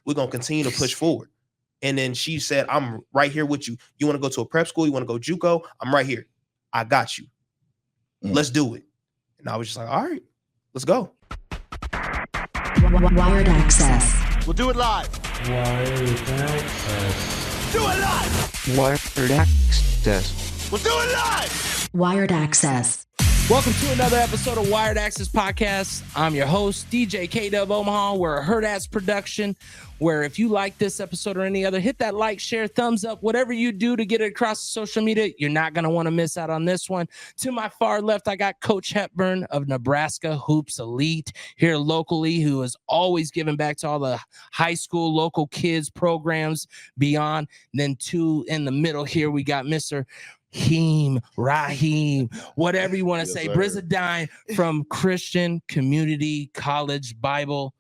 We're going to continue to push forward. And then she said, I'm right here with you. You want to go to a prep school? You want to go JUCO? I'm right here. I got you. Let's do it. And I was just like, all right, let's go. Wired access. We'll do it live. Wired access. Do it live. Wired access. We'll do it live. Wired access. Welcome to another episode of Wired Access Podcast. I'm your host, DJ K-Dub Omaha. We're a Hurrdat production, where if you like this episode or any other, hit that like, share, thumbs up, whatever you do to get it across social media. You're not going to want to miss out on this one. To my far left, I got Coach Hepburn of Nebraska Hoops Elite here locally, who is always giving back to all the high school, local kids, programs beyond. And then in the middle here, we got Mr. Raheem, whatever you want to say, Brizendine from Christian Community College Bible.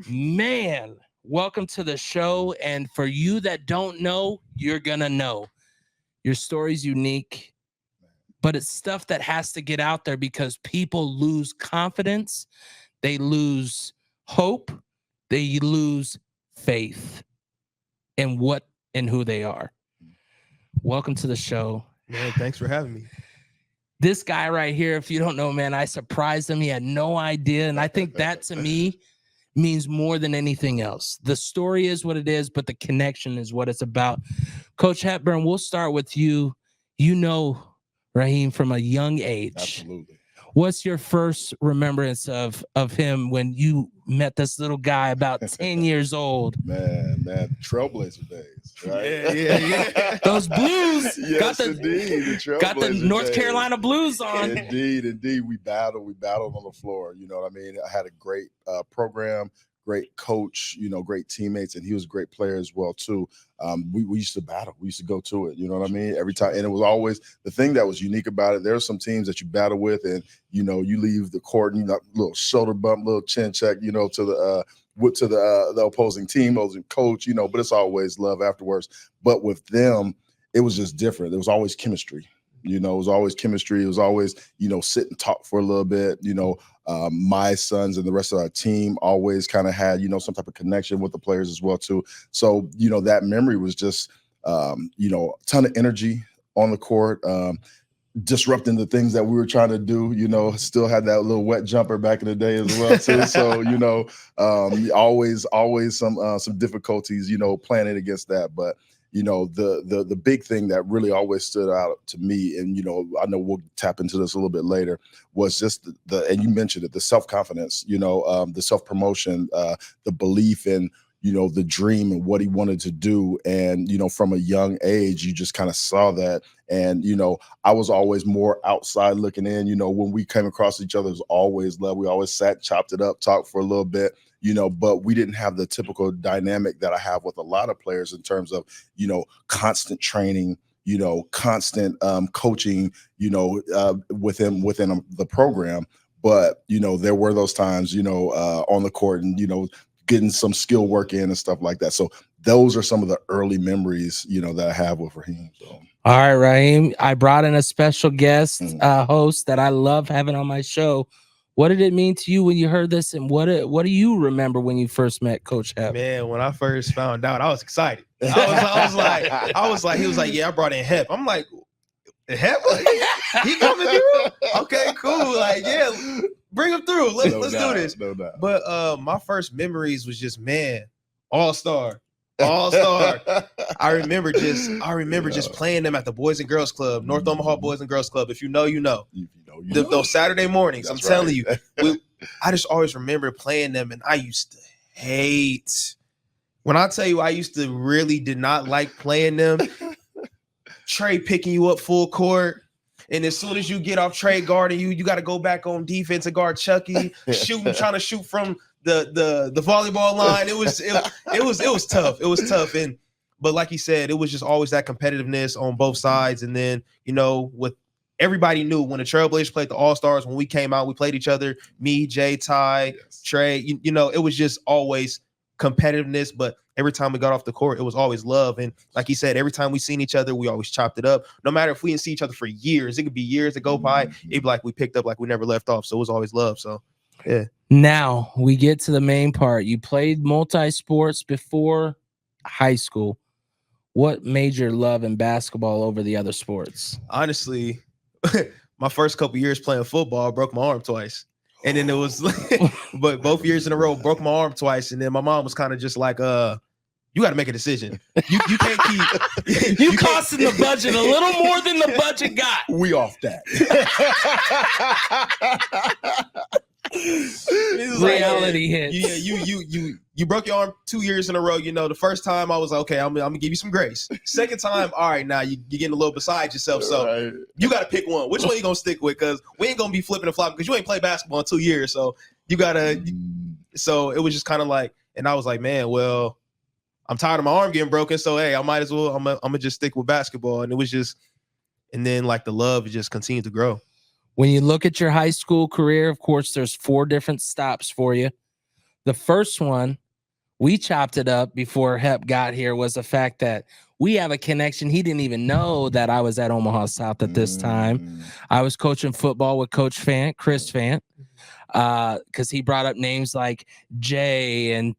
Man, welcome to the show. And for you that don't know, you're going to know. Your story's unique, but it's stuff that has to get out there because people lose confidence. They lose hope. They lose faith in what and who they are. Welcome to the show. Man, thanks for having me. This guy right here, if you don't know, man, I surprised him. He had no idea. And I think that to me means more than anything else. The story is what it is, but the connection is what it's about. Coach Hepburn, we'll start with you. You know Raheem from a young age. Absolutely. What's your first remembrance of him when you met this little guy about 10 years old? Man, Trailblazer days, right? Yeah. Those Blues. Yes, indeed. Got the North Carolina Blues on. Indeed. We battled on the floor. You know what I mean? I had a great program, great coach, great teammates, and he was a great player as well, too. We used to battle. We used to go to it. You know what I mean? Every time. And it was always the thing that was unique about it. There are some teams that you battle with and, you leave the court and little shoulder bump, little chin check, to the opposing team, opposing coach, but it's always love afterwards. But with them, it was just different. There was always chemistry. It was always chemistry. It was always, sit and talk for a little bit. My sons and the rest of our team always kind of had, some type of connection with the players as well, too. So, that memory was just, a ton of energy on the court, disrupting the things that we were trying to do, still had that little wet jumper back in the day as well, too. So, always some difficulties, planning against that. But, the big thing that really always stood out to me, and, I know we'll tap into this a little bit later, was just and you mentioned it, the self-confidence, the self-promotion, the belief in, the dream and what he wanted to do. And, from a young age, you just kind of saw that. And, I was always more outside looking in, when we came across each other, it was always love. We always sat, chopped it up, talked for a little bit, but we didn't have the typical dynamic that I have with a lot of players in terms of, constant training, constant coaching, within the program. But, there were those times, on the court and, getting some skill work in and stuff like that. So those are some of the early memories, that I have with Raheem. So. All right, Raheem, I brought in a special guest host that I love having on my show. What did it mean to you when you heard this? And what do you remember when you first met Coach Hep? Man, when I first found out, I was excited. I was like, he was like, yeah, I brought in Hep. I'm like, Hep? He coming through? Okay, cool. Like, yeah, bring him through. Let's do this. No doubt. But my first memories was just, man, all-star. I remember just playing them at the Boys and Girls Club, North Omaha Boys and Girls Club. If you know, you know. Those Saturday mornings, I'm telling you. I just always remember playing them, and I used to hate. When I tell you I used to really did not like playing them, Trey picking you up full court. And as soon as you get off Trey guarding you got to go back on defense and guard Chucky, trying to shoot from the volleyball line. It was tough. It was tough. But like you said, it was just always that competitiveness on both sides. And then, with everybody knew when the Trailblazers played the All-Stars, when we came out, we played each other, me, Jay, Ty, Trey, it was just always competitiveness. But every time we got off the court, it was always love. And like he said, every time we seen each other, we always chopped it up. No matter if we didn't see each other for years, it could be years that go by. It'd be like we picked up like we never left off. So it was always love. So Yeah. Now we get to the main part. You played multi-sports before high school. What made your love in basketball over the other sports? Honestly, my first couple years playing football, I broke my arm twice. And then it was but both years in a row, broke my arm twice. And then my mom was kind of just like, you got to make a decision. You can't keep you costing the budget a little more than the budget got. We off that. Reality hits. Yeah, you broke your arm 2 years in a row. You know, the first time I was like, okay, I'm gonna give you some grace. Second time, all right, now you're getting a little beside yourself. So you got to pick one. Which one you gonna stick with? Because we ain't gonna be flipping and flopping because you ain't played basketball in 2 years. So you gotta. So it was just kind of like, and I was like, man, well, I'm tired of my arm getting broken. So hey, I might as well. I'm gonna just stick with basketball. And it was just, and then like the love just continued to grow. When you look at your high school career, of course, there's 4 different stops for you. The first one, we chopped it up before Hep got here, was the fact that we have a connection. He didn't even know that I was at Omaha South at this time. I was coaching football with Coach Fant, Chris Fant, because he brought up names like Jay and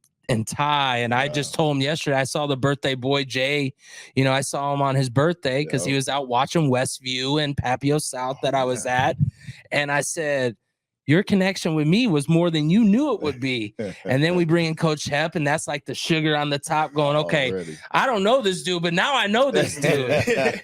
Ty. And I just told him yesterday, I saw the birthday boy, Jay. You know, I saw him on his birthday because he was out watching Westview and Papio South that I was at. And I said, your connection with me was more than you knew it would be. And then we bring in Coach Hep, and that's like the sugar on the top going, okay, I don't know this dude, but now I know this dude.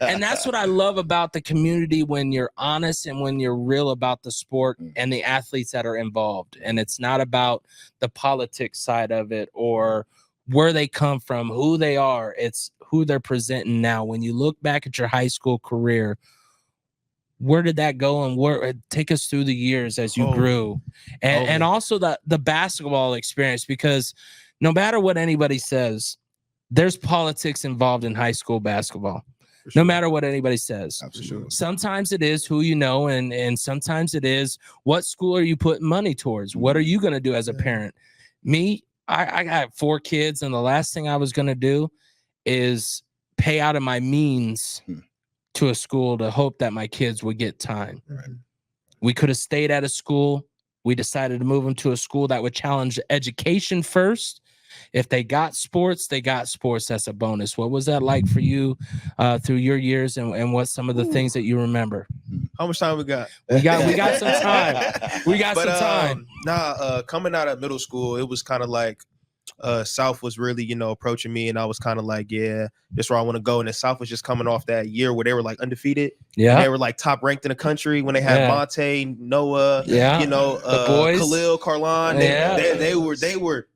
And that's what I love about the community, when you're honest and when you're real about the sport and the athletes that are involved. And it's not about the politics side of it or where they come from, who they are. It's who they're presenting now. When you look back at your high school career, where did that go, and where take us through the years as you grew, and also the basketball experience, because no matter what anybody says, there's politics involved in high school basketball. No matter what anybody says. Absolutely. Sometimes it is who you know, and sometimes it is what school are you putting money towards? What are you going to do as a parent? Me, I got 4 kids, and the last thing I was going to do is pay out of my means to a school to hope that my kids would get time. Right. We could have stayed at a school. We decided to move them to a school that would challenge education first. If they got sports, they got sports. That's a bonus. What was that like for you through your years, and what some of the things that you remember? How much time we got? We got some time. We got some time. Coming out of middle school, it was kind of like South was really, approaching me, and I was kind of like, yeah, this is where I want to go. And then South was just coming off that year where they were like undefeated. Yeah. They were like top ranked in the country when they had Monte, Noah, the boys. Khalil, Carlon. They were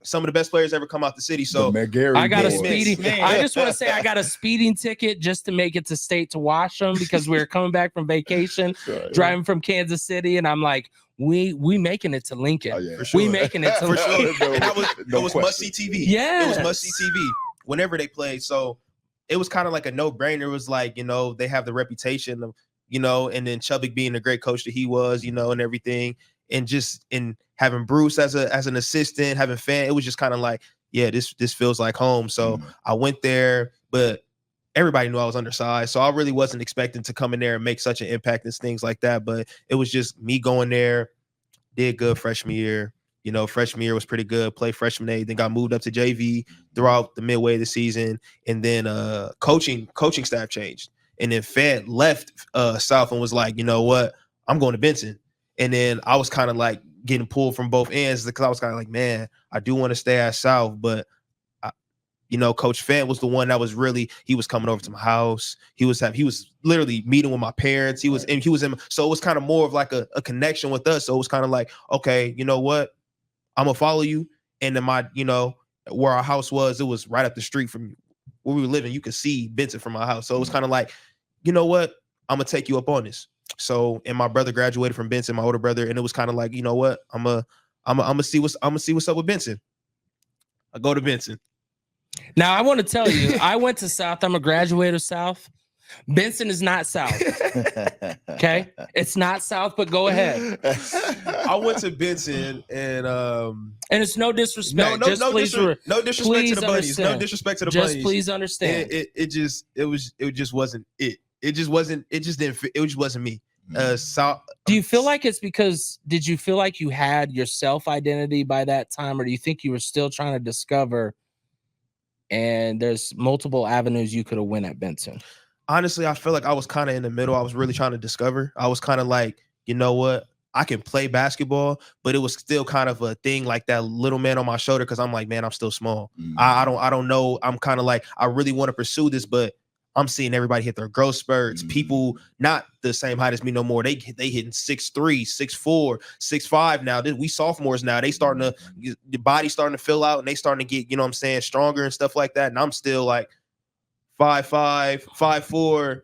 some of the best players ever come out the city. So I got a speeding. I just want to say I got a speeding ticket just to make it to state to watch them, because we were coming back from vacation, driving from Kansas City, and I'm like, we making it to Lincoln. For sure. We making it to for Lincoln. sure. And it was must see TV. Yeah, it was must see TV whenever they played. So it was kind of like a no brainer. It was like, they have the reputation of, and then Chubbuck being the great coach that he was, and everything, and just in having Bruce as an assistant, having Fan, it was just kind of like, yeah, this feels like home. So I went there, but everybody knew I was undersized, so I really wasn't expecting to come in there and make such an impact and things like that. But it was just me going there, did good freshman year. Freshman year was pretty good. Played freshman A, then got moved up to JV throughout the midway of the season, and then coaching staff changed, and then Fed left South and was like, you know what, I'm going to Benson. And then I was kind of like getting pulled from both ends, because I was kind of like, man, I do want to stay at South, but Coach Fant was the one that was really, he was coming over to my house. He was literally meeting with my parents. He was in, so it was kind of more of like a connection with us. So it was kind of like, okay, you know what? I'm gonna follow you. And then where our house was, it was right up the street from where we were living. You could see Benson from my house. So it was kind of like, you know what? I'm gonna take you up on this. So, and my brother graduated from Benson, my older brother, and it was kind of like, you know what? I'm gonna see what's up with Benson. I go to Benson. Now, I want to tell you, I went to South. I'm a graduate of South. Benson is not South. Okay? It's not South, but go ahead. I went to Benson, and it's no disrespect. No disrespect to the bunnies. No disrespect to the bunnies. Just please understand. It just wasn't it. It just wasn't me. Do you feel like it's because did you feel like you had your self identity by that time, or do you think you were still trying to discover? And there's multiple avenues you could have went at Benson. Honestly, I feel like I was kind of in the middle. I was really trying to discover. I was kind of like, you know what? I can play basketball, but it was still kind of a thing like that little man on my shoulder because I'm like, man, I'm still small. I don't know. I'm kind of like, I really want to pursue this, but I'm seeing everybody hit their growth spurts. People not the same height as me no more. They hitting 6'3", 6'4", 6'5" now. We sophomores now. They starting to, the body starting to fill out and they starting to get, you know what I'm saying, stronger and stuff like that. And I'm still like 5'5", 5'4",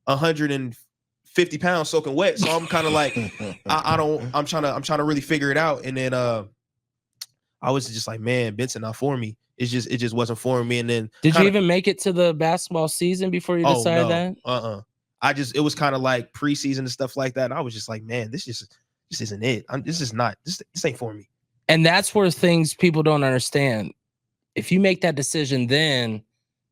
150 pounds soaking wet. So I'm kind of like, I'm trying to really figure it out. And then I was just like, man, Benson not for me. It just wasn't for me. And then did you even make it to the basketball season before you decided that? It was kind of like preseason and stuff like that. And I was just like, man, this isn't it. This ain't for me. And that's where people don't understand. If you make that decision, then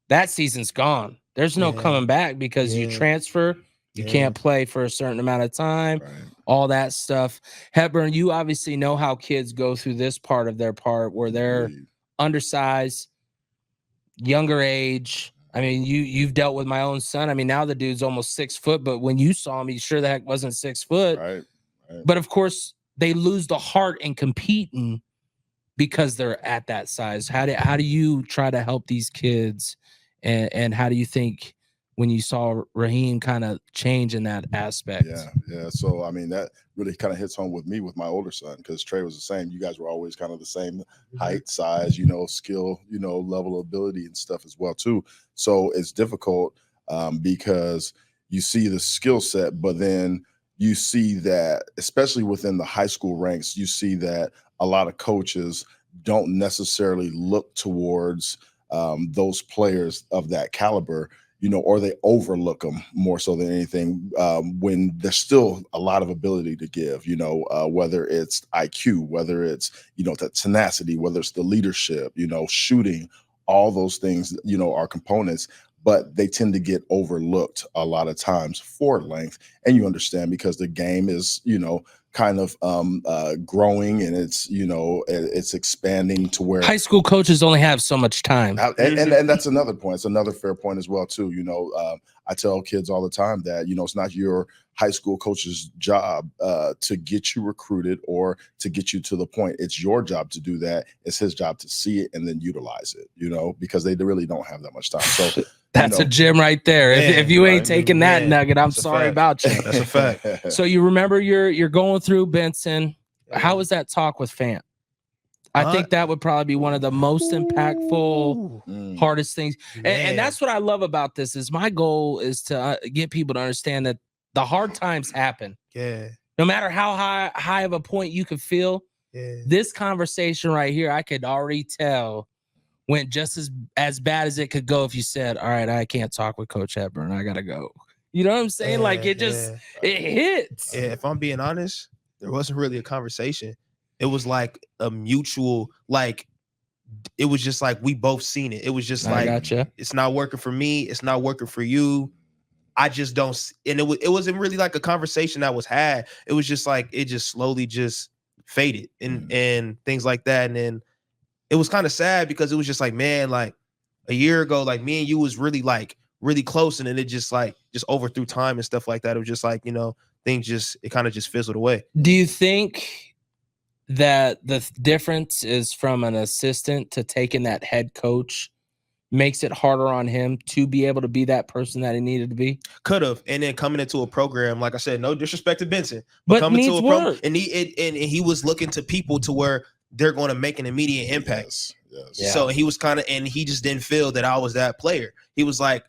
that season's gone. There's no coming back because you transfer. You can't play for a certain amount of time, all that stuff. Hepburn, you obviously know how kids go through this part of their part where they're undersized, younger age. I mean, you've dealt with my own son. I mean, now the dude's almost 6 foot, but when you saw him, he sure the heck wasn't 6 foot. Right. But of course, they lose the heart in competing because they're at that size. How do you try to help these kids? And how do you think when you saw Raheem kind of change in that aspect? Yeah. So, I mean, that really kind of hits home with me with my older son because Trey was the same. You guys were always kind of the same height, size, skill, level of ability and stuff as well, too. So it's difficult because you see the skill set, but then you see that, especially within the high school ranks, you see that a lot of coaches don't necessarily look towards those players of that caliber, or they overlook them more so than anything when there's still a lot of ability to give, whether it's IQ, whether it's, the tenacity, whether it's the leadership, shooting, all those things, are components, but they tend to get overlooked a lot of times for length. And you understand because the game is, kind of growing and it's, it's expanding to where high school coaches only have so much time. And that's another point. It's another fair point as well, too. I tell kids all the time that, it's not your high school coach's job to get you recruited or to get you to the point. It's your job to do that. It's his job to see it and then utilize it, because they really don't have that much time. So that's a gem right there. Man, if you ain't taking that nugget, I'm sorry about you. That's a fact. So you remember you're going through Benson. How was that talk with Fant? I think that would probably be one of the most impactful, hardest things. And that's what I love about this is my goal is to get people to understand that the hard times happen. Yeah. No matter how high of a point you could feel, this conversation right here, I could already tell went just as bad as it could go if you said, all right, I can't talk with Coach Hepburn. I got to go. You know what I'm saying? It hits. Yeah, if I'm being honest, there wasn't really a conversation. It was like a mutual, it was just like we both seen it. It was just gotcha. It's not working for me. It's not working for you. I just don't. And it wasn't really like a conversation that was had. It was just like, it just slowly just faded and things like that. And then it was kind of sad because it was just like, man, like a year ago, like me and you was really close. And then it just over through time and stuff like that. It was just like, things it kind of just fizzled away. Do you think that the difference is from an assistant to taking that head coach makes it harder on him to be able to be that person that he needed to be? Could have. And then coming into a program, like I said, no disrespect to Benson, but coming needs to a work. and he was looking to people to where they're going to make an immediate impact. Yes. Yeah. So he was and he just didn't feel that I was that player. He was like,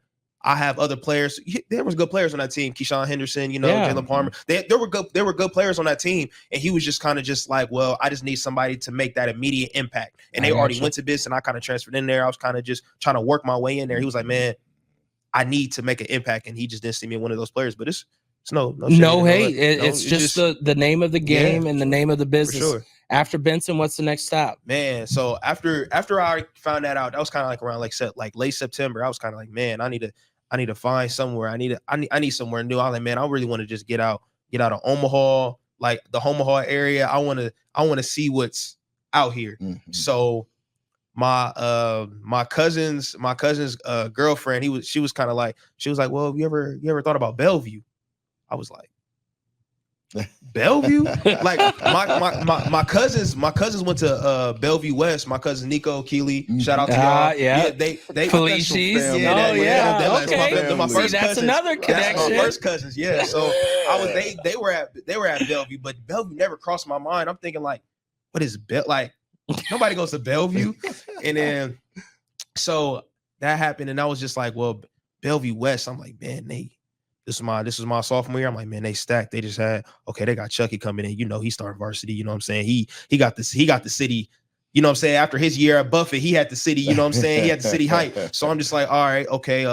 I have other players. There was good players on that team. Keyshawn Henderson, Jalen Palmer. There were good players on that team. And he was just kind of just like, well, I just need somebody to make that immediate impact. And they already went to this, and I kind of transferred in there. I was kind of just trying to work my way in there. He was like, man, I need to make an impact. And he just didn't see me as one of those players. But it's no hate. It's just the name of the game and the name of the business. For sure. After Benson, what's the next stop? Man, so after I found that out, that was kind of like around late September. I was kind of like, man, I need to find somewhere. I need somewhere new. I was like, man, I really want to just get out get out of Omaha, like the Omaha area. I want to see what's out here. So my cousin's girlfriend, she was like, well, you ever thought about Bellevue? I was like, Bellevue? Like my cousins went to Bellevue West. My cousin Nico, Keely, shout out to y'all. Yeah, they Felici's. Okay. My first that's cousins. another connection. That's my first cousins. Yeah. So they were at Bellevue, but Bellevue never crossed my mind. I'm thinking like, what is like? Nobody goes to Bellevue. And then so that happened, and I was just like, well, Bellevue West. I'm like, man, this was my sophomore year. I'm like, man, they stacked. They just they got Chucky coming in. He started varsity. You know what I'm saying? He got the city. You know what I'm saying? After his year at Buffett, he had the city. You know what I'm saying? He had the city hype. So I'm just like, all right, okay.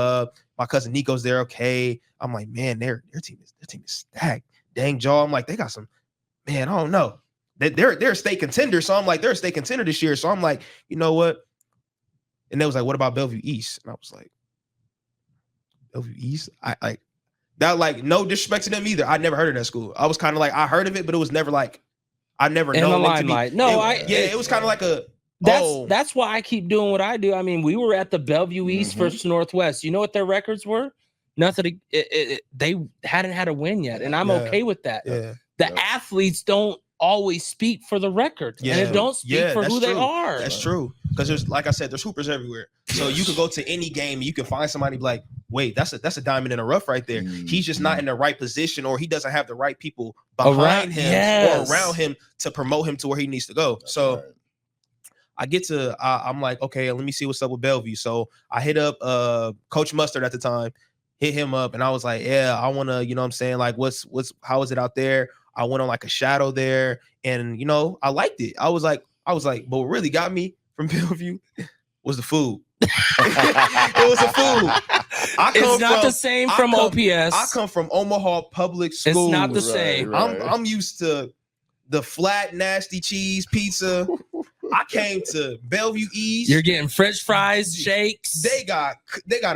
My cousin Nico's there. Okay. I'm like, man, their team is stacked. Dang, Jaw. I'm like, they got some. Man, I don't know. They're a state contender. So I'm like, they're a state contender this year. So I'm like, you know what? And they was like, what about Bellevue East? And I was like, Bellevue East? That, like, no disrespect to them either. I never heard of that school. I was kind of like, I heard of it, but it was never like, I never in known the it to me. limelight. No, it was kind of like a. That's why I keep doing what I do. I mean, we were at the Bellevue East versus Northwest. You know what their records were? Nothing. They hadn't had a win yet, and I'm okay with that. Yeah. The athletes don't always speak for the record, and it don't speak for who they are. That's true. Because there's, like I said, there's hoopers everywhere. So you could go to any game and you can find somebody be like, wait, that's a diamond in the rough right there. He's just not in the right position, or he doesn't have the right people behind him or around him to promote him to where he needs to go. So I get to, I'm like, okay, let me see what's up with Bellevue. So I hit up Coach Mustard at the time, hit him up, and I was like, yeah, I want to, you know what I'm saying? Like, how is it out there? I went on like a shadow there, and I liked it. I was like, but what really got me from Bellevue was the food. It was the food. It's not the same from OPS. I come from Omaha public school. It's not the same. Right. I'm used to the flat, nasty cheese pizza. I came to Bellevue East. You're getting French fries, shakes. They got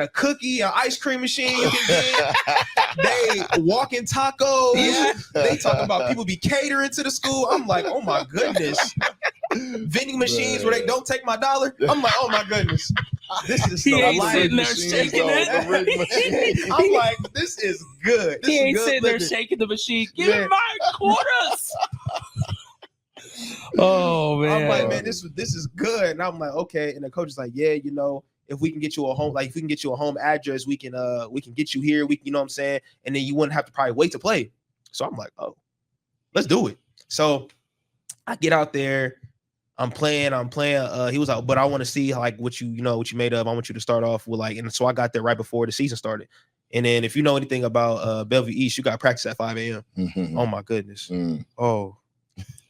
a cookie, an ice cream machine you can get. They walking tacos. Yeah. They talk about people be catering to the school. I'm like, oh my goodness. Vending machines where they don't take my dollar. I'm like, oh my goodness. This is he the ain't life sitting there machine. shaking it. I'm like, this is good. This He ain't is good sitting there living. shaking the machine. Give me my quarters. Oh man. I'm like, man, this is good. And I'm like, okay. And the coach is like, yeah, if we can get you a home address, we can get you here. You know what I'm saying? And then you wouldn't have to probably wait to play. So I'm like, oh, let's do it. So I get out there. I'm playing. He was like, but I want to see like what you made of. I want you to start off with like, and so I got there right before the season started. And then if you know anything about Bellevue East, you got practice at 5 a.m. Oh my goodness. Oh,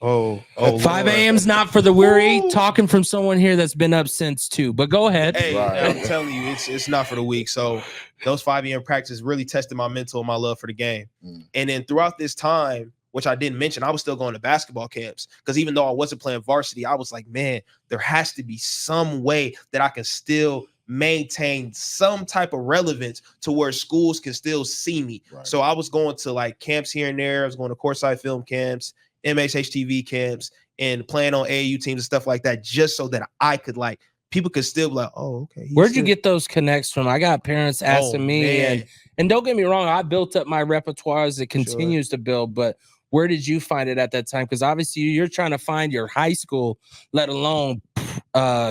5 a.m.'s not for the weary. Talking from someone here that's been up since 2. But go ahead. Hey, I'm telling you, it's not for the weak. So those 5 a.m. practices really tested my mental and my love for the game. And then throughout this time, which I didn't mention, I was still going to basketball camps, because even though I wasn't playing varsity, I was like, man, there has to be some way that I can still maintain some type of relevance to where schools can still see me. Right. So I was going to like camps here and there. I was going to courtside film camps, MHHTV camps, and playing on AAU teams and stuff like that, just so that I could like, people could still be like, oh, okay. Where'd you get those connects from? I got parents asking me, and don't get me wrong, I built up my repertoire as it continues to build, but where did you find it at that time? Because obviously you're trying to find your high school, let alone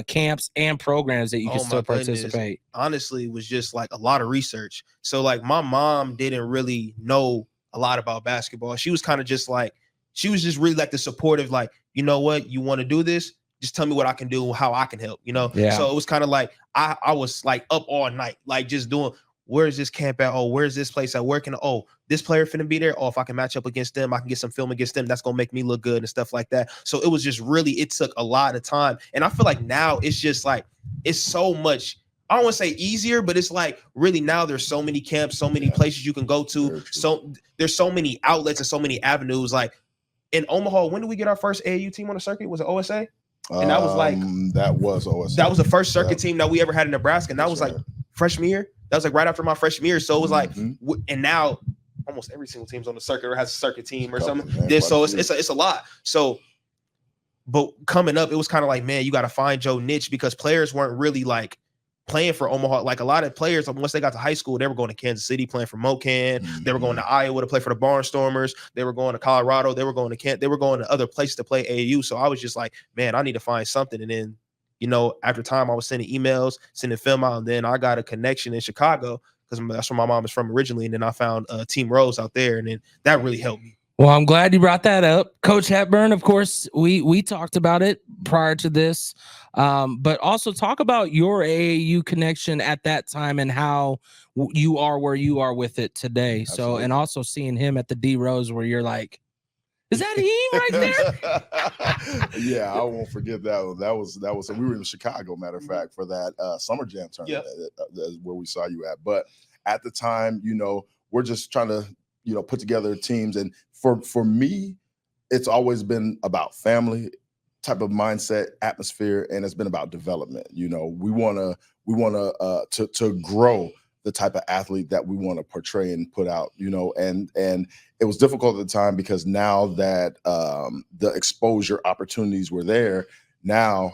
camps and programs that you can still participate. Honestly, it was just like a lot of research. So like my mom didn't really know a lot about basketball. She was kind of just like, she was just really like the supportive, like, you know what, you want to do this? Just tell me what I can do, how I can help, Yeah. So it was kind of like, I was like up all night, like just doing, where's this camp at? Oh, where's this place at? Where can, this player finna be there? Oh, if I can match up against them, I can get some film against them. That's going to make me look good and stuff like that. So it was just really, it took a lot of time. And I feel like now it's just like, it's so much, I don't want to say easier, but it's like really now there's so many camps, so many places you can go to. So there's so many outlets and so many avenues. Like in Omaha, when did we get our first AAU team on the circuit? Was it OSA? And that was like, that was OSA. That was the first circuit team that we ever had in Nebraska. And that was like freshman year. That was like right after my freshman year. So it was like, and now, oh almost every single team's on the circuit or has a circuit team or something. Man, Yeah, so it's a lot. So, but coming up, it was kind of like, man, you got to find your niche because players weren't really like playing for Omaha. Like a lot of players, once they got to high school, they were going to Kansas City playing for Mocan. They were going to Iowa to play for the Barnstormers. They were going to Colorado. They were going to Kent. They were going to other places to play AAU. So I was just like, man, I need to find something. And then, you know, after time, I was sending emails, sending film out, and then I got a connection in Chicago because that's where my mom is from originally. And then I found Team Rose out there, and then that really helped me. Well, I'm glad you brought that up. Coach Hepburn, of course, we talked about it prior to this, but also talk about your AAU connection at that time and how you are where you are with it today. Absolutely. So, and also seeing him at the D Rose where you're like, is that him right there? Yeah, I won't forget that one. That was we were in Chicago, matter of fact, for that Summer Jam tournament. That's where we saw you at. But at the time, you know, we're just trying to, you know, put together teams. And for me, it's always been about family type of mindset, atmosphere, and it's been about development. You know, we want to grow the type of athlete that we want to portray and put out, you know, and it was difficult at the time because now that the exposure opportunities were there, now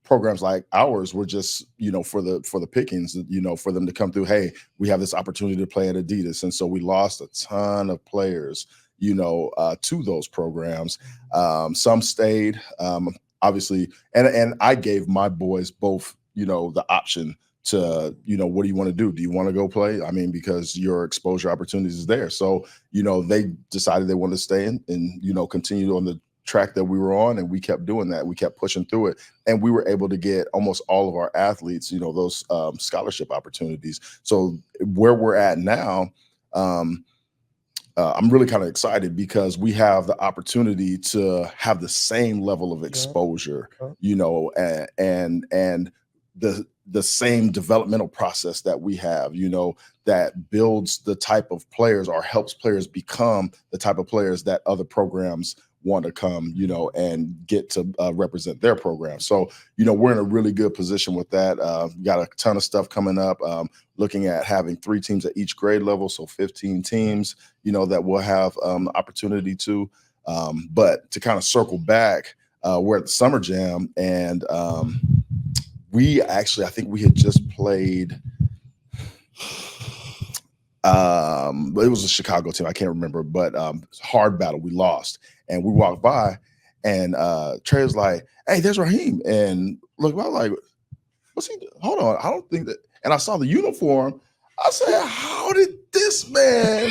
programs like ours were just, you know, for the pickings, you know, for them to come through, hey, we have this opportunity to play at Adidas. And so we lost a ton of players, you know, to those programs. Some stayed, obviously, and I gave my boys both, you know, the option to, you know, what do you want to do? Do you want to go play? I mean, because your exposure opportunities is there. So, you know, they decided they wanted to stay in and, you know, continue on the track that we were on, and we kept doing that. We kept pushing through it, and we were able to get almost all of our athletes, you know, those scholarship opportunities. So where we're at now, I'm really kind of excited because we have the opportunity to have the same level of exposure, you know, and the same developmental process that we have, you know, that builds the type of players or helps players become the type of players that other programs want to come, you know, and get to represent their program. So, you know, we're in a really good position with that. We got a ton of stuff coming up, looking at having 3 teams at each grade level. So 15 teams, you know, that we'll have the opportunity to. But to kind of circle back, we're at the Summer Jam, and we actually, I think we had just played, but it was a Chicago team. I can't remember, but hard battle. We lost, and we walked by, and Trey was like, "Hey, there's Raheem." And look, I was like, "What's he doing? Hold on, I don't think that." And I saw the uniform. I said, "How did this man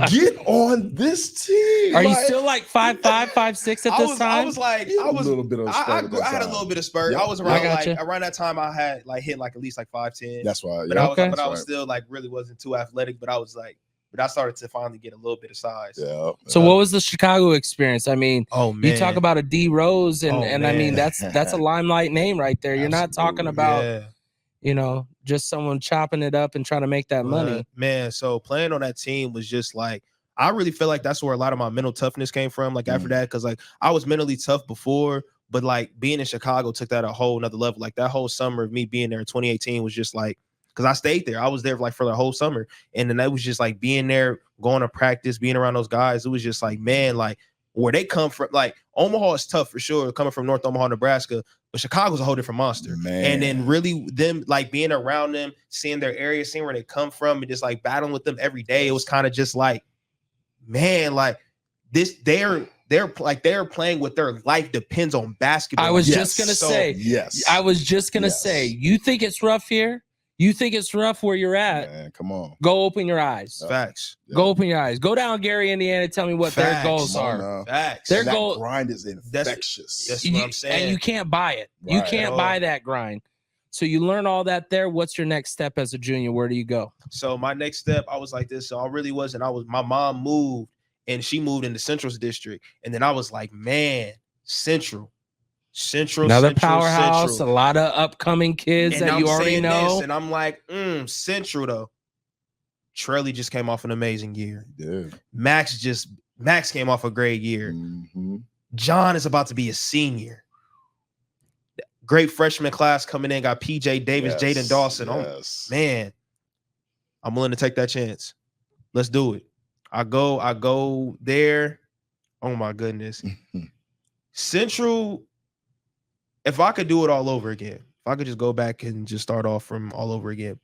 get on this team?" Are you still like 5'5", 5'6" at this time? I was like, a little bit of a spurt at that I had a time. little bit of spurt. Yep. I was around gotcha. around that time. I had like hit like at least like 5'10". That's why. But Yeah, I was still like really wasn't too athletic. But I was like, but I started to finally get a little bit of size. yeah. So what was the Chicago experience? I mean, Oh man, you talk about a D Rose, and Oh, and I mean man. that's a limelight name right there. You're not talking about yeah. you know, just someone chopping it up and trying to make that money. Man, so playing on that team was just like, I really feel like that's where a lot of my mental toughness came from. Like after that, because like I was mentally tough before, but like being in Chicago took that a whole nother level. Like that whole summer of me being there in 2018 was just like, because I stayed there. I was there like for the whole summer. And then that was just like being there, going to practice, being around those guys. It was just like, man, like where they come from, like Omaha is tough for sure, coming from North Omaha, Nebraska, but Chicago's a whole different monster. Man. And then really them like being around them, seeing their area, seeing where they come from, and just like battling with them every day. It was kind of just like, man, like this, they're playing with their life depends on basketball. I was just gonna say, yes. I was just gonna say, you think it's rough here? You think it's rough where you're at? Man, come on. Go open your eyes. Facts. Go open your eyes. Go down Gary, Indiana. Tell me what their Facts. goals Come on are. now. Facts. Their And that goal- grind is infectious. That's what I'm saying. And you can't buy it. You Right. can't buy that grind. So you learn all that there. What's your next step as a junior? Where do you go? So my next step, I was like this. So I really wasn't. My mom moved, and she moved into Central's district, and then I was like, man, Central, Another powerhouse. A lot of upcoming kids and that I'm you already saying know. this, and I'm like, Central though. Trelly just came off an amazing year. Yeah. Max came off a great year. Mm-hmm. John is about to be a senior. Great freshman class coming in. Got PJ Davis, Yes, Jaden Dawson. yes. Oh man, I'm willing to take that chance. let's do it. I go there. Oh my goodness. Central, if I could do it all over again, if I could just go back and just start off from all over again,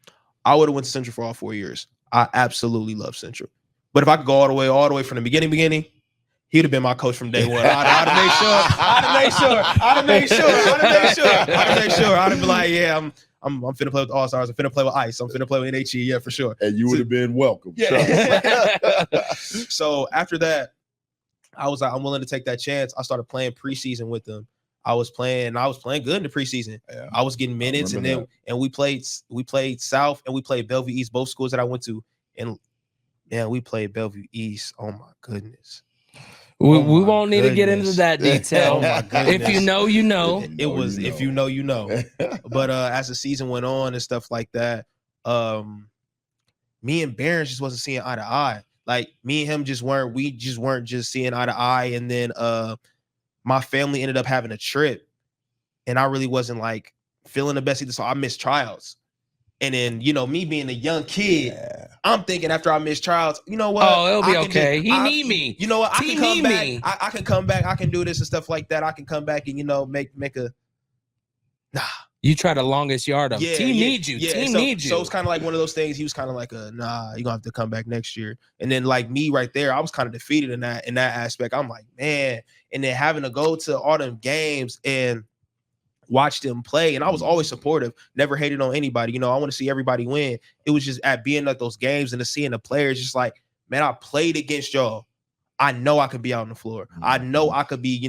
I would have went to Central for all 4 years. I absolutely love Central. But if I could go all the way from the beginning, he'd have been my coach from day one. I'd have made sure. I'd have been like, yeah, I'm finna play with the All-Stars. I'm finna play with Ice. I'm finna play with NHE. Yeah, for sure. And you would have been welcome. Yeah. So after that, I was like, I'm willing to take that chance. I started playing preseason with them. I was playing good in the preseason. Yeah. I was getting minutes, and we played South and we played Bellevue East, both schools that I went to, and we played Bellevue East. Oh my goodness. We won't need to get into that detail. Oh my goodness. If you know, you know. If you know, you know. But as the season went on and stuff like that, me and Barron just wasn't seeing eye to eye. Like me and him just weren't seeing eye to eye. And then my family ended up having a trip, and I really wasn't like feeling the best either. So I missed tryouts. And then, me being a young kid, I'm thinking after I miss tryouts, you know what? Oh, it'll be okay. He need me. You know what? I can come back. I can come back. I can do this and stuff like that. I can come back and, make a. Nah. You try the longest yard of team needs you. Team needs you. So it's kind of like one of those things. He was kind of like nah, you're gonna have to come back next year. And then like me right there, I was kind of defeated in that aspect. I'm like, man, and then having to go to all them games and watch them play. And I was always supportive, never hated on anybody. I want to see everybody win. It was just at being at those games and to seeing the players just like, man, I played against y'all. I know I could be out on the floor. I know I could be,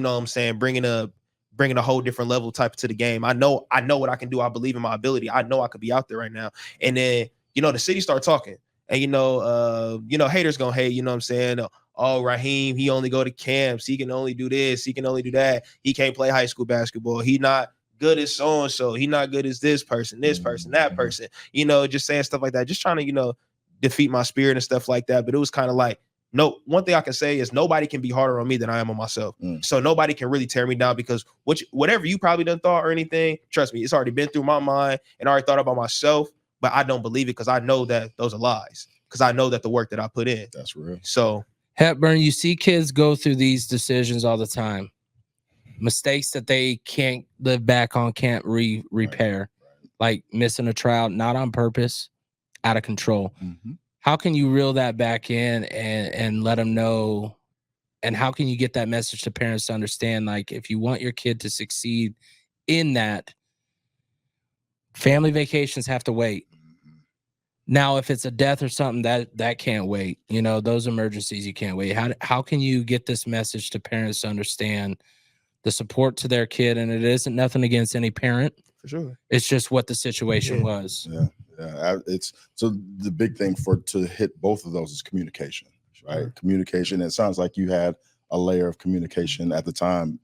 bringing a whole different level type to the game. I know what I can do. I believe in my ability. I know I could be out there right now. And then, the city start talking. And, haters gonna hate, oh, Raheem, he only go to camps. He can only do this. He can only do that. He can't play high school basketball. He not good as so-and-so. He not good as this person, that person. Just saying stuff like that. Just trying to, defeat my spirit and stuff like that. But it was kind of like, no, one thing I can say is nobody can be harder on me than I am on myself. So nobody can really tear me down because whatever you probably done thought or anything, trust me, it's already been through my mind and I already thought about myself, but I don't believe it because I know that those are lies because I know that the work that I put in. That's real. So Hepburn, you see kids go through these decisions all the time. Mistakes that they can't live back on, can't repair. Right. Like missing a tryout, not on purpose, out of control. Mm-hmm. How can you reel that back in and let them know? And how can you get that message to parents to understand, like, if you want your kid to succeed in that, family vacations have to wait. Now, if it's a death or something, that can't wait. Those emergencies, you can't wait. How can you get this message to parents to understand the support to their kid? And it isn't nothing against any parent. For sure. It's just what the situation was. Yeah. It's so the big thing to hit both of those is communication, right? Sure. Communication. It sounds like you had a layer of communication at the time,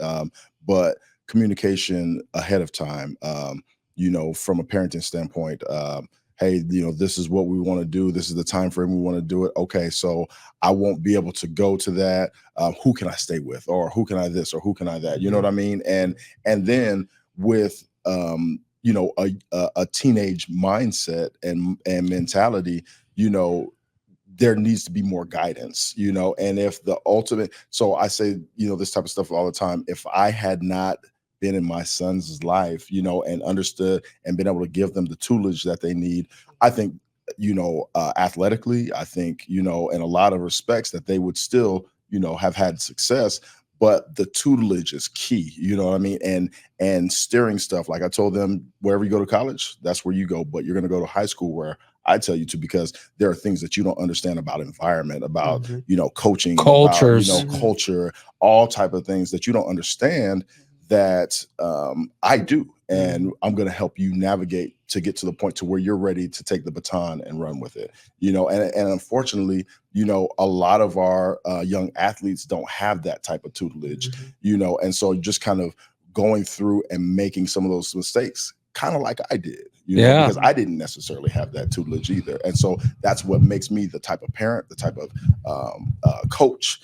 but communication ahead of time, from a parenting standpoint, hey, this is what we want to do. This is the time frame we want to do it. Okay, so I won't be able to go to that. Who can I stay with? Or who can I this? Or who can I that? You know what I mean? And then with a teenage mindset and mentality, there needs to be more guidance, and if the ultimate, so I say, this type of stuff all the time. If I had not been in my son's life, and understood and been able to give them the tutelage that they need, I think, athletically, I think, in a lot of respects that they would still, have had success. But the tutelage is key, you know what I mean? And steering stuff, like I told them, wherever you go to college, that's where you go. But you're going to go to high school where I tell you to, because there are things that you don't understand about environment, about, coaching, cultures, about, culture, all type of things that you don't understand that I do. And I'm going to help you navigate to get to the point to where you're ready to take the baton and run with it, and unfortunately, a lot of our young athletes don't have that type of tutelage, and so just kind of going through and making some of those mistakes, kind of like I did, because I didn't necessarily have that tutelage either. And so that's what makes me the type of parent, the type of coach,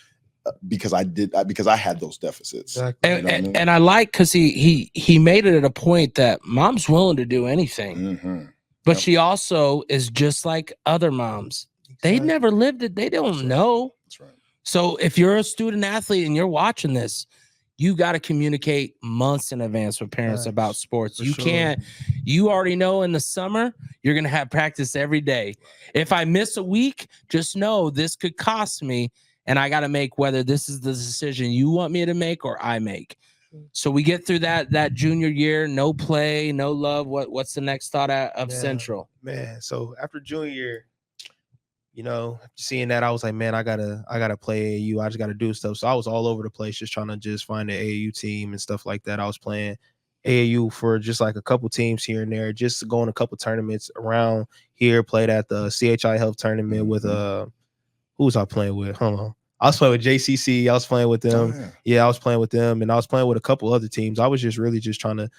because I had those deficits. Exactly. And I like, because he made it at a point that mom's willing to do anything, but she also is just like other moms. They Exactly. never lived it. They don't That's right. know. That's right. So if you're a student athlete and you're watching this, you got to communicate months in advance with parents Facts, about sports. for You sure. can't, you already know in the summer, you're going to have practice every day. If I miss a week, just know this could cost me. And I got to make whether this is the decision you want me to make or I make. So we get through that junior year, no play, no love. What's the next thought of Yeah. Central? Man, so after junior year, you know, seeing that, I was like, man, I gotta play AAU. I just gotta do stuff. So I was all over the place, just trying to just find an AAU team and stuff like that. I was playing AAU for just like a couple teams here and there, just going a couple tournaments around here. Played at the CHI Health tournament with who was I playing with? Hold on. I was playing with JCC. I was playing with them. Oh, yeah. Yeah, I was playing with them, and I was playing with a couple other teams. I was just really just trying to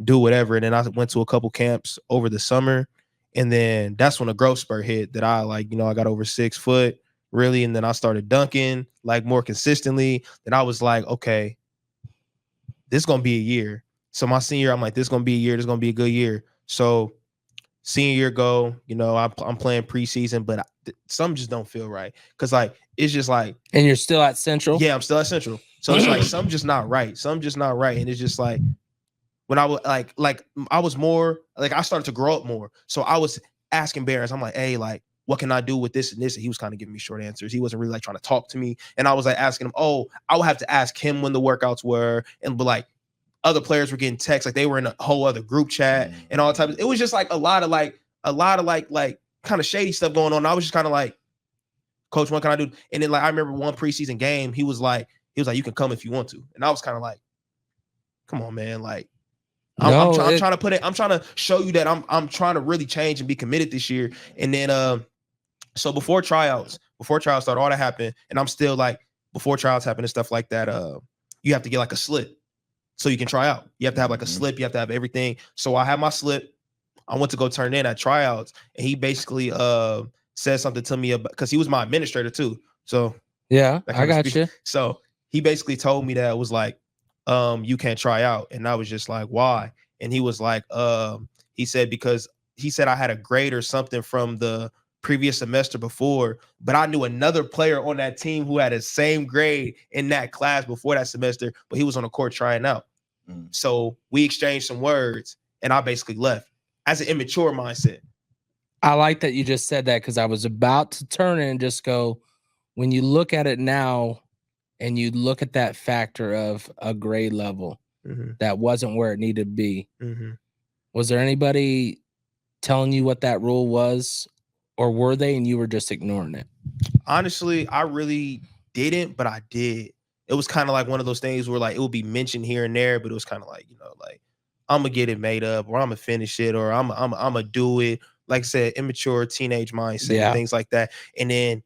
do whatever. And then I went to a couple camps over the summer. And then that's when a growth spurt hit that I like, you know, I got over 6 foot really. And then I started dunking like more consistently. Then I was like, okay, this is going to be a year. So my senior, I'm like, this is going to be a year. This is going to be a good year. So senior year go, you know, I'm playing preseason, but some just don't feel right. Cause like, it's just like. And you're still at Central? Yeah, I'm still at Central. So it's like, some just not right. Some just not right. And it's just like, when I was like I was more like I started to grow up more. So I was asking Barons, I'm like, hey, like, what can I do with this and this? And he was kind of giving me short answers. He wasn't really like trying to talk to me. And I was like asking him, oh, I would have to ask him when the workouts were. And but like other players were getting texts, like they were in a whole other group chat and all types. It was just like a lot of kind of shady stuff going on. And I was just kind of like, Coach, what can I do? And then like I remember one preseason game, he was like, you can come if you want to. And I was kind of like, come on, man, like. I'm trying to put it. I'm trying to show you that I'm trying to really change and be committed this year. And then so before tryouts started, all that happened, and I'm still like before tryouts happen and stuff like that. You have to get like a slip so you can try out. You have to have like a slip. You have to have everything. So I had my slip. I went to go turn in at tryouts, and he basically said something to me about because he was my administrator too. So yeah, I got you. So he basically told me that it was like. You can't try out. And I was just like, why? And he was like, he said, because he said I had a grade or something from the previous semester before, but I knew another player on that team who had the same grade in that class before that semester, but he was on the court trying out. So we exchanged some words and I basically left as an immature mindset. I like that you just said that because I was about to turn it and just go, when you look at it now, and you look at that factor of a grade level that wasn't where it needed to be. Was there anybody telling you what that rule was, or were they and you were just ignoring it? Honestly, I really didn't, but I did. It was kind of like one of those things where like it would be mentioned here and there, but it was kind of like, you know, like I'm gonna get it made up, or I'm gonna finish it, or I'm gonna do it. Like I said, immature teenage mindset, things like that, and then.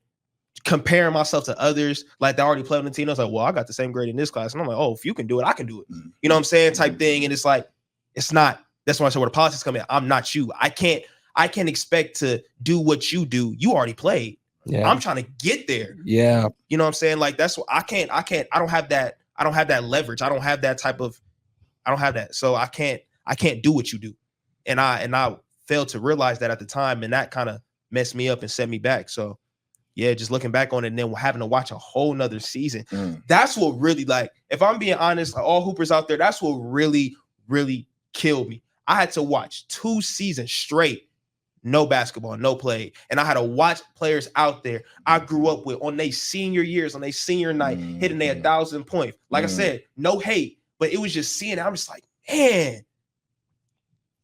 Comparing myself to others like they already played on the team. I was like, well, I got the same grade in this class. And I'm like, oh, if you can do it, I can do it. You know what I'm saying? Type thing. And it's like, it's not, that's why I said where the politics come in. I'm not you. I can't expect to do what you do. You already played. Yeah. I'm trying to get there. Yeah. You know what I'm saying? Like that's what I don't have that leverage. I don't have that. So I can't do what you do. And I failed to realize that at the time. And that kind of messed me up and set me back. So yeah, just looking back on it and then having to watch a whole nother season. That's what really, like, if I'm being honest, like, all hoopers out there, that's what really, really killed me. I had to watch 2 seasons straight, no basketball, no play. And I had to watch players out there I grew up with on their senior years, on their senior night, hitting their 1,000 points. Like I said, no hate, but it was just seeing it. I'm just like, man,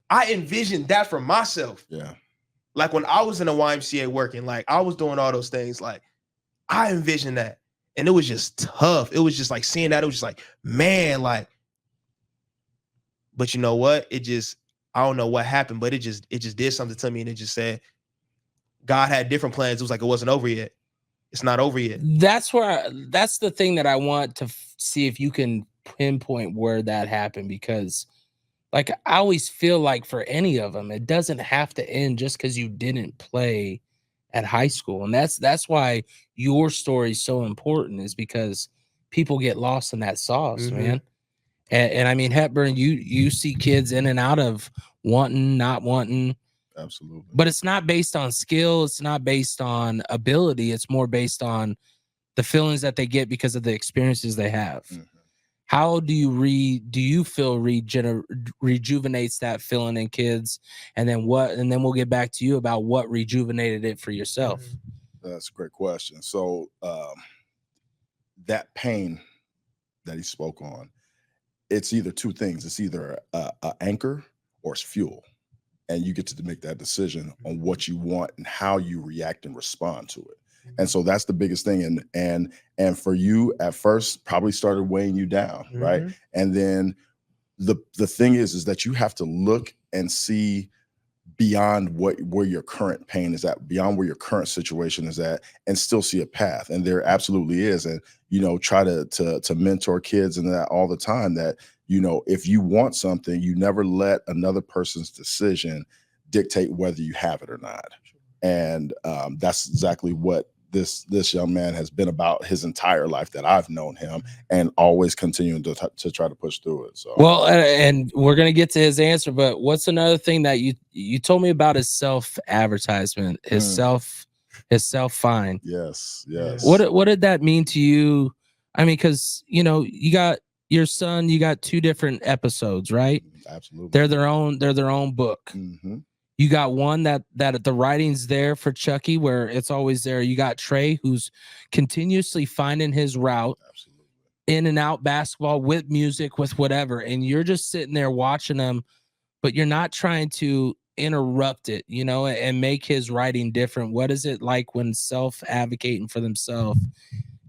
I envisioned that for myself. Yeah. Like when I was in the YMCA working, like I was doing all those things, like I envisioned that. And it was just tough. It was just like seeing that. It was just like, man, like, but you know what? I don't know what happened, but it just did something to me. And it just said, God had different plans. It was like, it wasn't over yet. It's not over yet. That's the thing that I want to see if you can pinpoint where that happened, because like, I always feel like for any of them, it doesn't have to end just because you didn't play at high school. And that's why your story is so important, is because people get lost in that sauce, man. And I mean, Hepburn, you see kids in and out of wanting, not wanting. Absolutely. But it's not based on skill. It's not based on ability. It's more based on the feelings that they get because of the experiences they have. Mhm. How do you feel rejuvenates that feeling in kids? And then we'll get back to you about what rejuvenated it for yourself. That's a great question. So that pain that he spoke on, it's either two things. It's either a anchor or it's fuel. And you get to make that decision on what you want and how you react and respond to it. And so that's the biggest thing. And for you at first probably started weighing you down, right? And then the thing is that you have to look and see beyond where your current pain is at, beyond where your current situation is at, and still see a path. And there absolutely is. And try to mentor kids and that all the time, that if you want something, you never let another person's decision dictate whether you have it or not. And that's exactly what this young man has been about his entire life that I've known him, and always continuing to try to push through it. So, well, and we're gonna get to his answer, but what's another thing that you told me about his self-advertisement, his self-find? Yes. What did that mean to you? I mean, because you got your son, you got two different episodes, right? Absolutely. They're their own book. Mm-hmm. You got one that the writing's there for Chucky, where it's always there. You got Trey, who's continuously finding his route. Absolutely. In and out basketball, with music, with whatever, and you're just sitting there watching them, but you're not trying to interrupt it, and make his writing different. What is it like when self-advocating for themselves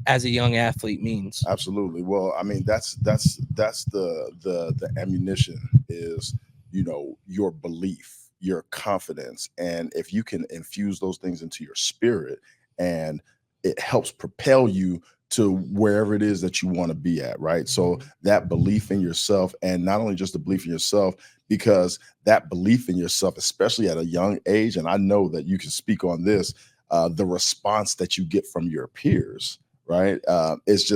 as a young athlete means? Absolutely. Well, I mean, that's the ammunition is, your belief, your confidence. And if you can infuse those things into your spirit, and it helps propel you to wherever it is that you want to be at, right? So that belief in yourself, and not only just the belief in yourself, because that belief in yourself, especially at a young age, and I know that you can speak on this, the response that you get from your peers, right? It's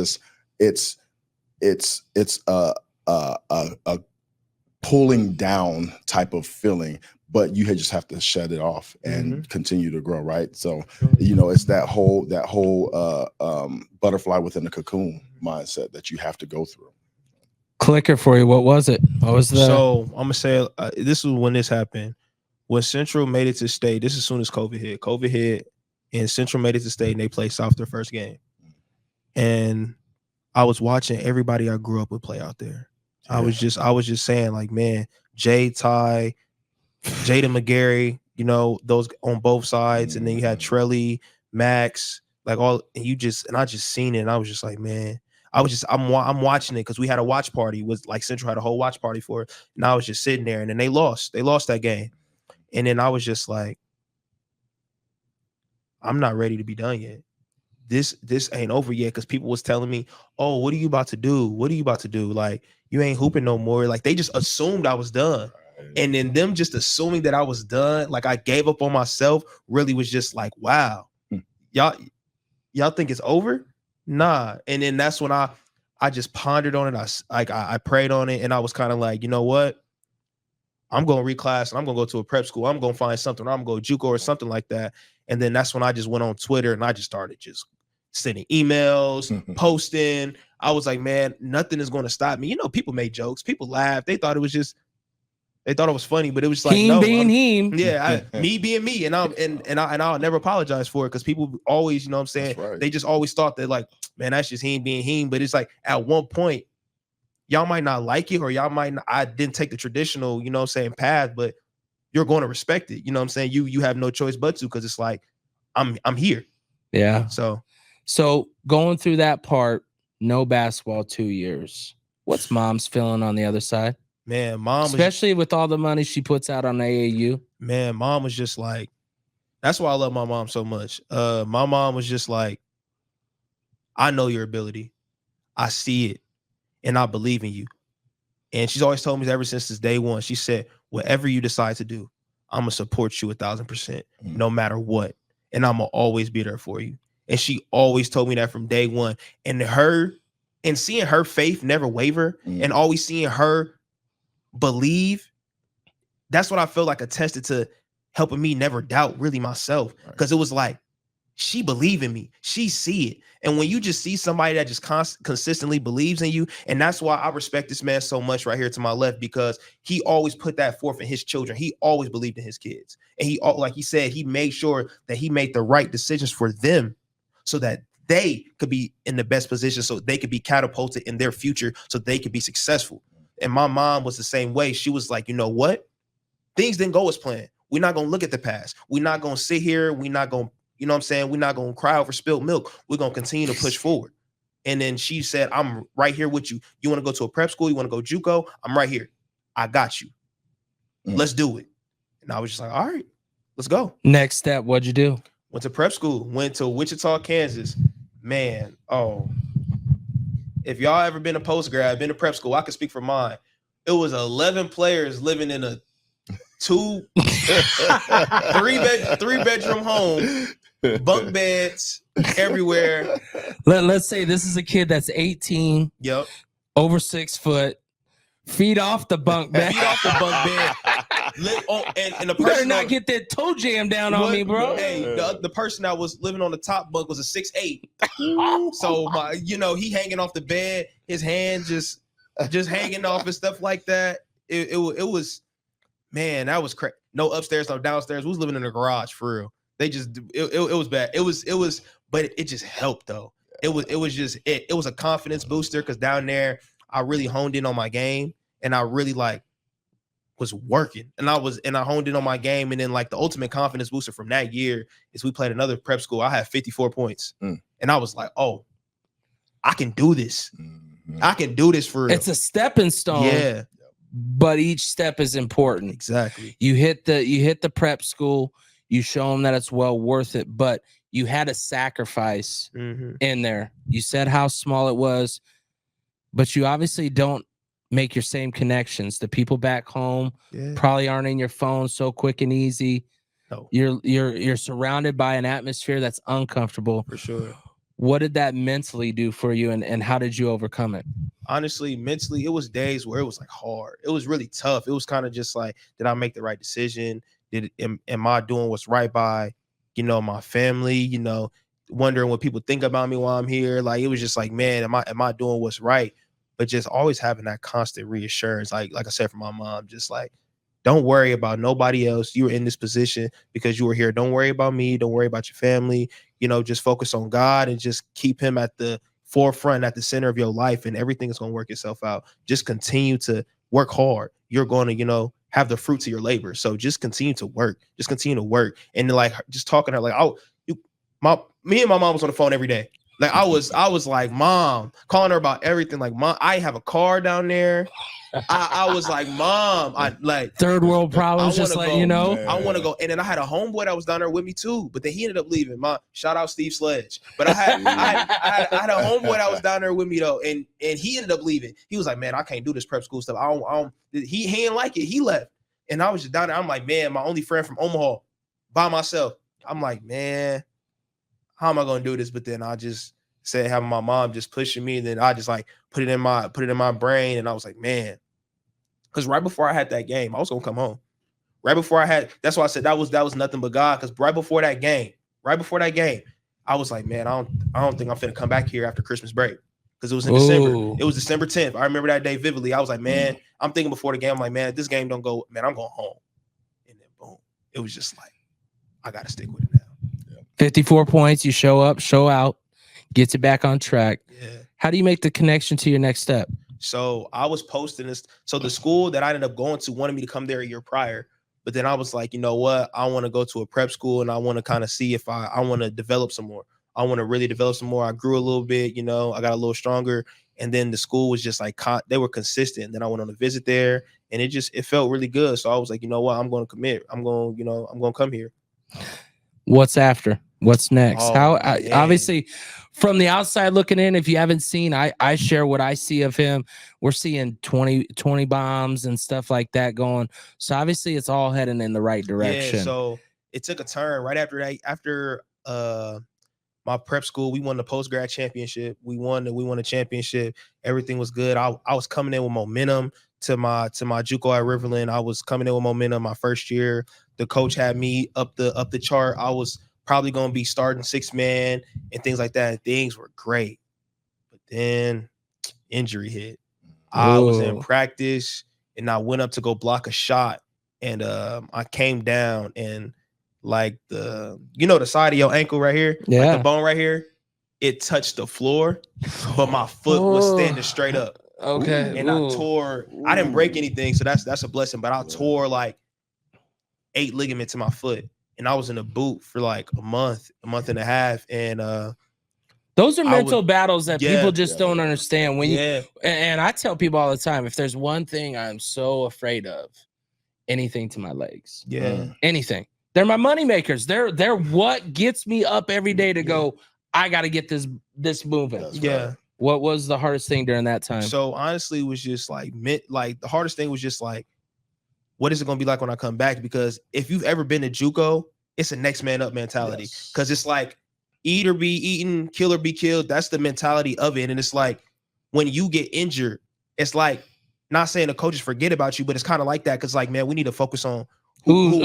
a pulling down type of feeling, but you just have to shut it off and continue to grow, right? So it's that whole butterfly within the cocoon mindset that you have to go through. Clicker for you. What was it? What was the? So I'm gonna say this was when this happened. When Central made it to state, this is as soon as COVID hit. COVID hit, and Central made it to state, and they played South their first game. And I was watching everybody I grew up with play out there. Yeah. I was just saying, like, man, Jay, Ty, Jaden McGarry, those on both sides, and then you had Trelly, Max, like all, and I just seen it, and I was just like, man, I'm watching it because we had a watch party. Was like Central had a whole watch party for it, and I was just sitting there, and then they lost that game, and then I was just like, I'm not ready to be done yet. This ain't over yet, because people was telling me, oh, what are you about to do? What are you about to do? Like, you ain't hooping no more. Like, they just assumed I was done. And then them just assuming that I was done, like I gave up on myself, really was just like, wow, y'all think it's over? Nah. And then that's when I just pondered on it. I prayed on it, and I was kind of like, you know what? I'm going to reclass, and I'm going to go to a prep school. I'm going to find something. I'm going to JUCO or something like that. And then that's when I just went on Twitter, and I just started just sending emails, posting. I was like, man, nothing is going to stop me. People made jokes. People laughed. They thought it was funny, but it was like, Heem being Heem. Yeah, me being me, and I'll never apologize for it, because people always, you know what I'm saying, right. They just always thought that, like, man, that's just Heem being Heem. But it's like, at one point, y'all might not like it, or y'all might not, I didn't take the traditional, you know what I'm saying, path, but you're going to respect it. You know what I'm saying? You have no choice but to, because it's like, I'm here. Yeah. So going through that part, no basketball 2 years. What's mom's feeling on the other side? Man, mom, especially with all the money she puts out on AAU. Man, mom was just like, that's why I love my mom so much. My mom was just like, I know your ability. I see it, and I believe in you. And she's always told me ever since this day one, she said, whatever you decide to do, I'm going to support you 1,000%, no matter what. And I'm going to always be there for you. And she always told me that from day one. And seeing her faith never waver, and always seeing her believe, that's what I feel like attested to helping me never doubt really myself. Because it was like, she believe in me. She see it. And when you just see somebody that just consistently believes in you, and that's why I respect this man so much right here to my left, because he always put that forth in his children. He always believed in his kids. And he, like he said, he made sure that he made the right decisions for them so that they could be in the best position, so they could be catapulted in their future, so they could be successful. And my mom was the same way. She was like, you know what? Things didn't go as planned. We're not going to look at the past. We're not going to sit here. We're not going to, you know what I'm saying? We're not going to cry over spilled milk. We're going to continue to push forward. And then she said, I'm right here with you. You want to go to a prep school? You want to go JUCO? I'm right here. I got you. Let's do it. And I was just like, all right, let's go. Next step, what'd you do? Went to prep school. Went to Wichita, Kansas. Man, if y'all ever been a post grad, been to prep school, I can speak for mine. It was 11 players living in a three bedroom home. Bunk beds everywhere. Let's say this is a kid that's 18. Yep. Over 6 foot. Feet off the bunk bed. Feet off the bunk bed. And the You better person not get that toe jam down on me, bro. Hey, the person that was living on the top bunk was a 6'8". So he hanging off the bed, his hand just hanging off and stuff like that. It was, man, that was crazy. No upstairs, no downstairs. We was living in a garage for real. They just it was bad. It was, but it just helped though. It was a confidence booster because down there I really honed in on my game and I really was working and I honed in on my game. And then the ultimate confidence booster from that year is we played another prep school. I had 54 points and I was like, oh, I can do this. I can do this for real. It's a stepping stone. Yeah. But each step is important. Exactly. You hit the prep school, you show them that it's well worth it, but you had a sacrifice in there. You said how small it was, but you obviously don't make your same connections. The people back home probably aren't in your phone so quick and easy. No. You're surrounded by an atmosphere that's uncomfortable. For sure. What did that mentally do for you, and how did you overcome it? Honestly, mentally, it was days where it was hard. It was really tough. It was kind of just did I make the right decision? Am I doing what's right by, my family? Wondering what people think about me while I'm here. It was just man, am I doing what's right? But just always having that constant reassurance, like I said from my mom, just don't worry about nobody else. You were in this position because you were here. Don't worry about me. Don't worry about your family. Just focus on God and just keep him at the forefront, at the center of your life, and everything is going to work itself out. Just continue to work hard. You're going to, have the fruits of your labor. So just continue to work. Just continue to work. And just talking to her, me and my mom was on the phone every day. I was like, Mom, calling her about everything. Mom, I have a car down there. I was like, Mom, third world problems. Just letting you know. Man. I want to go. And then I had a homeboy that was down there with me too, but then he ended up leaving. Shout out Steve Sledge. But I had a homeboy that was down there with me though, and he ended up leaving. He was like, man, I can't do this prep school stuff. He didn't like it. He left, and I was just down there. I'm like, man, my only friend from Omaha, by myself. I'm like, man, how am I gonna do this? But then I just said, having my mom just pushing me, and then I just put it in my brain, and I was like, man, because right before I had that game, I was gonna come home. Right before that's why I said that was nothing but God. Because right before that game, I was like, man, I don't think I'm finna come back here after Christmas break, because it was in December. It was December 10th. I remember that day vividly. I was like, man, I'm thinking before the game, I'm like, man, if this game don't go, man, I'm going home. And then boom, it was just I gotta stick with it now. 54 points. You show up, show out. Gets it back on track. Yeah. How do you make the connection to your next step? So I was posting this. So the school that I ended up going to wanted me to come there a year prior. But then I was like, you know what? I want to go to a prep school and I want to kind of see if I want to develop some more. I want to really develop some more. I grew a little bit, I got a little stronger. And then the school was just they were consistent. And then I went on a visit there and it felt really good. So I was like, you know what? I'm going to commit. I'm going to come here. What's after? What's next? Man. Obviously, from the outside looking in, if you haven't seen, I share what I see of him. We're seeing 20 bombs and stuff like that going. So obviously, it's all heading in the right direction. Yeah, so it took a turn right after that. After my prep school, we won the post-grad championship. We won the championship. Everything was good. I was coming in with momentum to my JUCO at Riverland. I was coming in with momentum my first year. the coach had me up the chart. I was probably going to be starting 6 man and things like that. And things were great. But then injury hit. I was in practice and I went up to go block a shot. And I came down and like the side of your ankle right here, like the bone right here, it touched the floor, but my foot was standing straight up. Okay. And I tore, I didn't break anything, so that's a blessing, but I tore like 8 ligaments in my foot. And I was in a boot for like a month and a half. And those are mental battles that people just don't understand. When you and I tell people all the time, if there's one thing I'm so afraid of, anything to my legs. Anything. They're my money makers. They're what gets me up every day to go, I got to get this moving. Right. What was the hardest thing during that time? So honestly, it was just like the hardest thing was just like, what is it going to be like when I come back? Because if you've ever been to JUCO, it's a next man up mentality. Because it's like eat or be eaten, kill or be killed. That's the mentality of it. And it's like when you get injured, it's like, not saying the coaches forget about you, but it's kind of like that. Because like, man, we need to focus on who's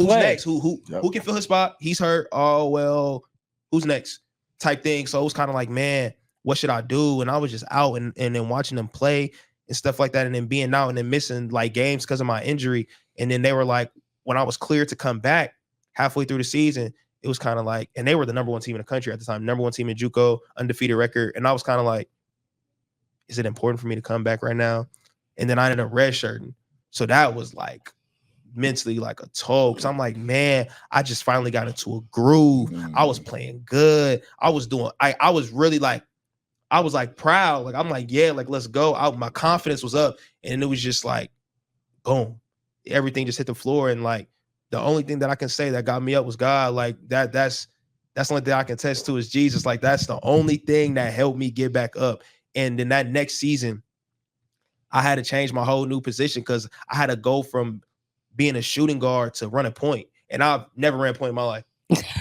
next, who can fill his spot. He's hurt. Oh well, who's next? Type thing. So it was kind of like, man, what should I do? And I was just out and then watching them play and stuff like that, and then being out and then missing like games because of my injury. And then they were like, when I was cleared to come back halfway through the season, it was kind of like, and they were the #1 team in the country at the time, #1 team in JUCO, undefeated record. And I was kind of like, is it important for me to come back right now? And then I ended up redshirting. So that was like mentally like a toll. Cause I'm like, man, I just finally got into a groove. I was playing good. I was really like, I was like proud. Like, I'm like, yeah, like, let's go. My confidence was up. And it was just like, boom, everything just hit the floor. And like, the only thing that I can say that got me up was God. Like that's the only thing I can attest to is Jesus. Like, that's the only thing that helped me get back up. And then that next season, I had to change my whole new position because I had to go from being a shooting guard to running point. And I've never ran point in my life.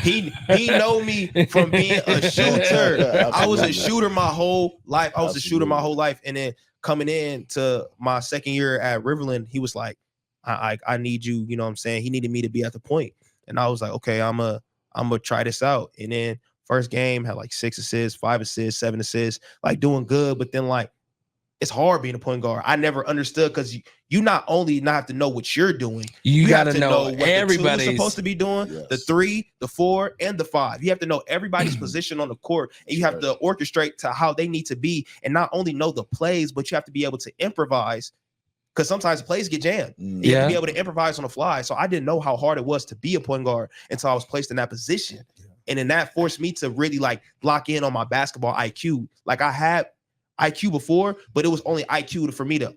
He know me from being a shooter. I was a shooter my whole life. I was a shooter my whole life. And then coming in to my second year at Riverland, he was like, I need you, you know what I'm saying? He needed me to be at the point. And I was like, okay, I'm gonna try this out. And then first game had like 6 assists, 5 assists, 7 assists, like doing good. But then like, it's hard being a point guard. I never understood because you not only not have to know what you're doing, you got to know what everybody's supposed to be doing, the 3, the 4, and the 5. You have to know everybody's position on the court, and you have to orchestrate to how they need to be, and not only know the plays, but you have to be able to improvise because sometimes plays get jammed. You have to be able to improvise on the fly. So I didn't know how hard it was to be a point guard until I was placed in that position. And then that forced me to really like lock in on my basketball IQ. Like I had IQ before, but it was only IQ for me to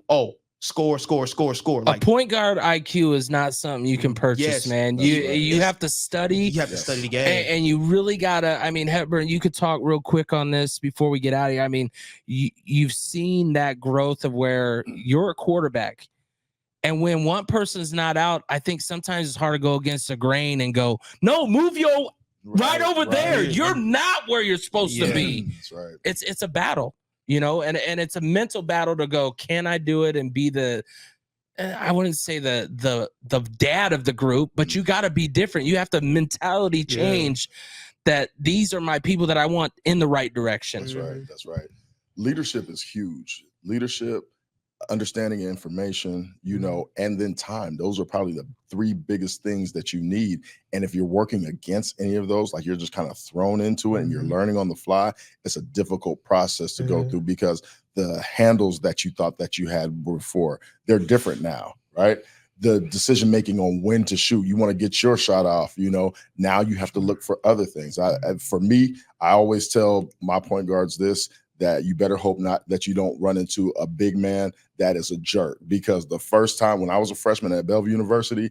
score. Like, a point guard IQ is not something you can purchase, man. You have to study. You have to study the game, and you really gotta. I mean, Hepburn, you could talk real quick on this before we get out of here. I mean, you've seen that growth of where you're a quarterback, and when one person's not out, I think sometimes it's hard to go against the grain and go, no, move your right over there. You're not where you're supposed to be. That's right. It's a battle. You know, and it's a mental battle to go, can I do it and be I wouldn't say the dad of the group, but you got to be different. You have to mentality change that these are my people that I want in the right direction. That's right. That's right. Leadership is huge. Leadership, understanding information, you know, and then time. Those are probably the 3 biggest things that you need. And if you're working against any of those, like you're just kind of thrown into it and you're learning on the fly, it's a difficult process to go through because the handles that you thought that you had before, they're different now, right? The decision making on when to shoot, you want to get your shot off, you know, now you have to look for other things. For me, I always tell my point guards this, that you better hope not that you don't run into a big man that is a jerk. Because the first time when I was a freshman at Bellevue University,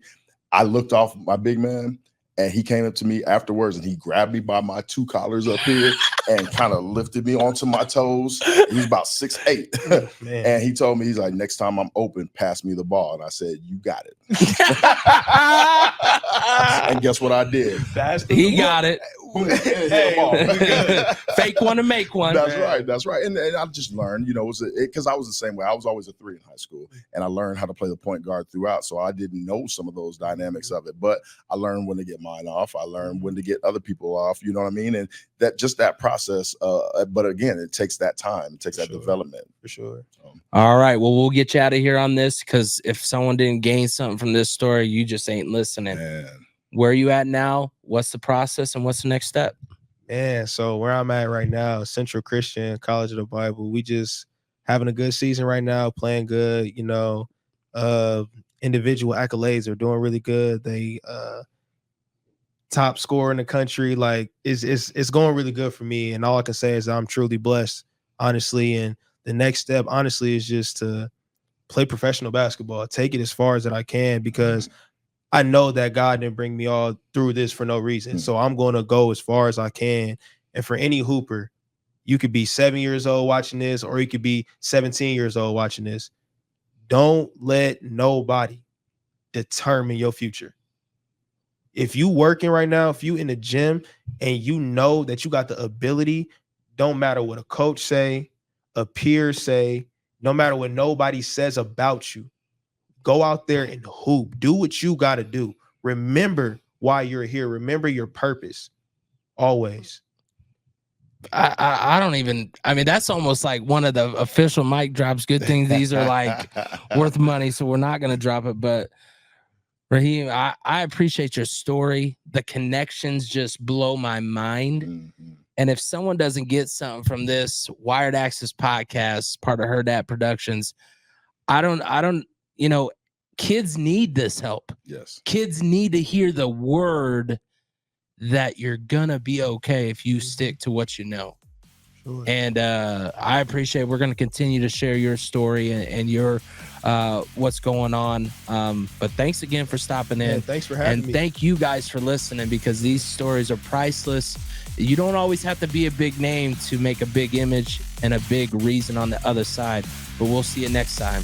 I looked off my big man and he came up to me afterwards and he grabbed me by my 2 collars up here and kind of lifted me onto my toes. He was about 6'8". And he told me, he's like, next time I'm open, pass me the ball. And I said, you got it. And guess what I did? He got it. boom, hit them all. Fake one to make one. That's right. That's right. And I just learned, you know, because I was the same way. I was always a 3 in high school, and I learned how to play the point guard throughout. So I didn't know some of those dynamics of it, but I learned when to get mine off. I learned when to get other people off. You know what I mean? And that process. But again, it takes that time. It takes that development for sure. All right. Well, we'll get you out of here on this, because if someone didn't gain something from this story, you just ain't listening. Man. Where are you at now? What's the process and what's the next step? Man, so where I'm at right now, Central Christian College of the Bible, we just having a good season right now, playing good. You know, individual accolades are doing really good. They top scorer in the country. Like it's going really good for me. And all I can say is I'm truly blessed, honestly. And the next step, honestly, is just to play professional basketball, take it as far as that I can, because I know that God didn't bring me all through this for no reason. So I'm going to go as far as I can. And for any hooper, you could be 7 years old watching this, or you could be 17 years old watching this. Don't let nobody determine your future. If you working right now, if you in the gym and you know that you got the ability, don't matter what a coach say, a peer say, no matter what nobody says about you, go out there and hoop. Do what you got to do. Remember why you're here. Remember your purpose. Always. I don't even, I mean, that's almost like one of the official mic drops. Good thing these are like worth money, so we're not going to drop it. But Raheem, I appreciate your story. The connections just blow my mind. And if someone doesn't get something from this Wired Access podcast, part of Hurrdat Productions, I don't, you know, kids need this help. Yes. Kids need to hear the word that you're gonna be okay if you stick to what you know. Sure. And I appreciate, we're gonna continue to share your story and your what's going on. But thanks again for stopping in. Thanks for having me. And thank you guys for listening, because these stories are priceless. You don't always have to be a big name to make a big image and a big reason on the other side. But we'll see you next time.